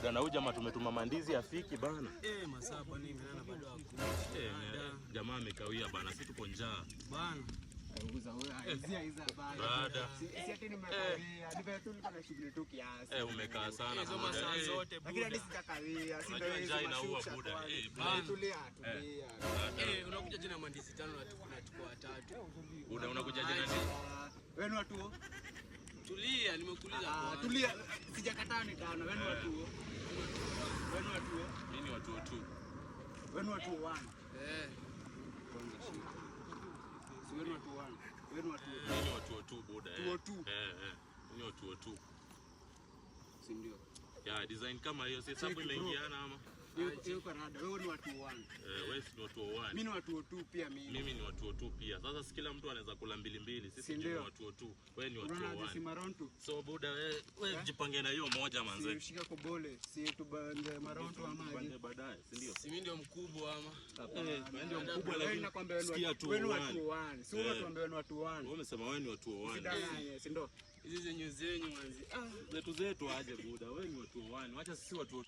buda, na huyu jamaa tumetuma mandizi afiki bana. Masaa bwana imeana bado hakuna. Jamaa amekawia bana, sisi tuko njaa bana. Uza wewe hizo bana. Brada. Si ati nimekawia, nimetu niko na shughuli tu kiasi. Umekaa sana hizo masaa zote buda. Lakini hadi sitakawia, si ndio hizo inaua buda. Tulia. Unakuja jina mandizi 5 na tuko 3. Buda unakuja jina nini? Wewe ni watu? Tulia, nimekuuliza bwana. Tulia, sijakataa ni 5. Wewe ni watu? Wewe ni watu? Nini watu tu? Wewe ni watu 1. Wewe ni watu 1. Wewe ni watu. Nini watu tu buda? Nini watu tu? Si ndio? Ya design kama hiyo si sababu imeingiana ama? Hiyo kwa rada. Wewe ni watu 1. Wewe ni watu 1. Mimi ni watu 2 pia mimi. Mimi ni watu 2 pia. Sasa si kila mtu anaweza kula 2. Sisi ni watu 2. Wewe ni watu 1. So buda wewe jipange na hiyo moja manze. Si shika kobole, si tubande maronto ama bande baadaye, si ndio? Si mimi ndio mkubwa ama? Wewe ndio mkubwa lakini nakwambia wewe ni watu 1. Si wewe tuambie wewe ni watu 1. Wewe umesema wewe ni watu 1. Si ndio? Hizi zenyu manzi. Zetu aje buda. Wewe ni watu 1. Acha sisi watu 2.